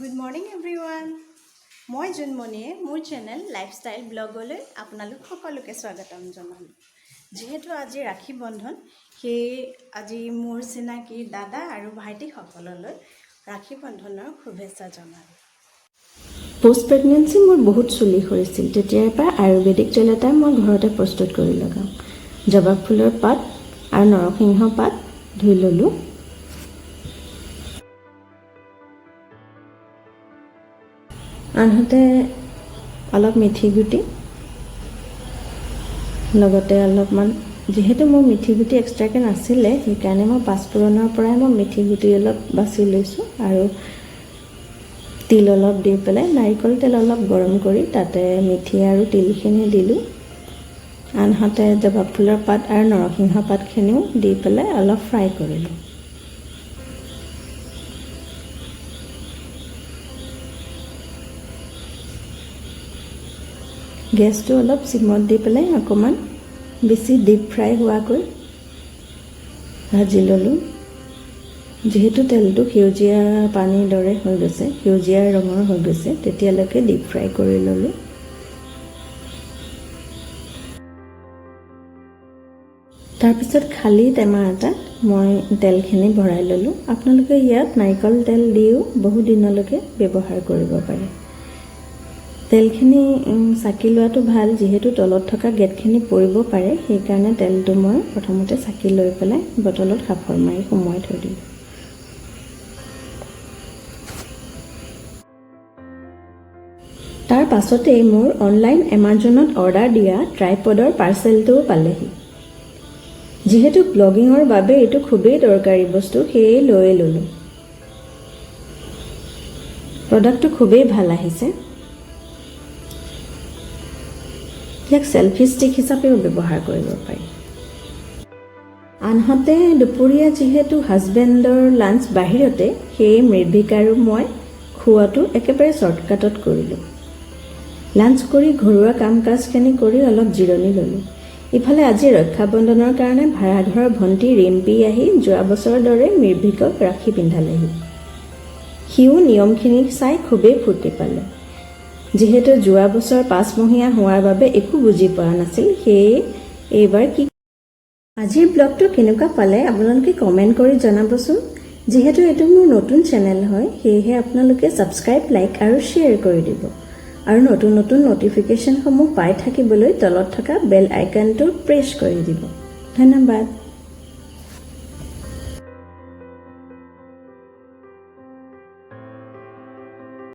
Good morning everyone. মই জুনমণিয়ে মোৰ channel lifestyle ব্লগলৈ আপোনালোক সকলোকে স্বাগতম জনালোঁ। যিহেতু আজি ৰাখী বন্ধন, সেয়ে আজি মোৰ চিনাকি দাদা আৰু ভাইটিসকললৈ ৰাখী বন্ধনৰ শুভেচ্ছা জনালোঁ। পোষ্ট প্ৰেগনেঞ্চি মোৰ বহুত চুলি সৰিছিল। তেতিয়াৰ পৰা আয়ুৰ্বেদিক তেল এটা মই ঘৰতে প্ৰস্তুত কৰি লগাওঁ। জবা ফুলৰ পাত আৰু নৰসিংহ পাত ধুই ল'লোঁ। আনহাতে অলপ মিঠি গুটি, লগতে অলপমান, যিহেতু মোৰ মিঠি গুটি এক্সট্ৰাকৈ নাছিলে, সেইকাৰণে মই পাঁচফোৰণৰ পৰাই মই মিঠি গুটি অলপ বাছি লৈছোঁ আৰু তিল অলপ দি পেলাই নাৰিকল তেল অলপ গৰম কৰি তাতে মিঠি আৰু তিলখিনি দিলোঁ। আনহাতে জবা ফুলৰ পাত আৰু নৰসিংহ পাতখিনিও দি পেলাই অলপ ফ্ৰাই কৰিলোঁ। গেছটো অলপ চিমত দি পেলাই অকণমান বেছি ডিপ ফ্ৰাই হোৱাকৈ ভাজি ল'লোঁ। যিহেতু তেলটো সেউজীয়া পানীৰ দৰে হৈ গৈছে, সেউজীয়া ৰঙৰ হৈ গৈছে, তেতিয়ালৈকে ডিপ ফ্ৰাই কৰি ল'লোঁ। তাৰপিছত খালী টেমা এটাত মই তেলখিনি ভৰাই ল'লোঁ। আপোনালোকে ইয়াত নাৰিকল তেল দিও বহু দিনলৈকে ব্যৱহাৰ কৰিব পাৰে। তেলখিনি চাকি লোৱাটো ভাল, যিহেতু তলত থকা গেটখিনি পৰিব পাৰে, সেইকাৰণে তেলটো মই প্ৰথমতে চাকি লৈ পেলাই বটলত সাফৰ মাৰি সুমুৱাই থৈ দিলোঁ। তাৰ পাছতেই মোৰ অনলাইন এমাজনত অৰ্ডাৰ দিয়া ট্ৰাইপডৰ পাৰ্চেলটোও পালেহি। যিহেতু ব্লগিঙৰ বাবে এইটো খুবেই দৰকাৰী বস্তু, সেয়ে লৈয়ে ল'লোঁ। প্ৰডাক্টটো খুবেই ভাল আহিছে। ইয়াক চেলফি ষ্টিক হিচাপেও ব্যৱহাৰ কৰিব পাৰি। আনহাতে দুপৰীয়া যিহেতু হাজবেণ্ডৰ লাঞ্চ বাহিৰতে, সেয়ে মৃভিক আৰু মই খোৱাটো একেবাৰে শ্বৰ্টকাটত কৰিলোঁ। লাঞ্চ কৰি ঘৰুৱা কাম কাজখিনি কৰি অলপ জিৰণি ল'লোঁ। ইফালে আজি ৰক্ষাবন্ধনৰ কাৰণে ভাড়াঘৰৰ ভণ্টি ৰিম্পী আহি যোৱা বছৰৰ দৰে মৃভিকক ৰাখি পিন্ধালেহি। সিও নিয়মখিনি চাই খুবেই ফূৰ্তি পালে। যিহেতু যোৱা বছৰ 5 মহীয়া হোৱাৰ বাবে একো বুজি পোৱা নাছিল, সেয়ে এইবাৰ কি। আজিৰ ব্লগটো কেনেকুৱা পালে আপোনালোকে কমেণ্ট কৰি জনাবচোন। যিহেতু এইটো মোৰ নতুন চেনেল হয়, সেয়েহে আপোনালোকে ছাবস্ক্ৰাইব, লাইক আৰু শ্বেয়াৰ কৰি দিব। আৰু নতুন নতুন নটিফিকেশ্যনসমূহ পাই থাকিবলৈ তলত থকা বেল আইকনটো প্ৰেছ কৰি দিব। ধন্যবাদ।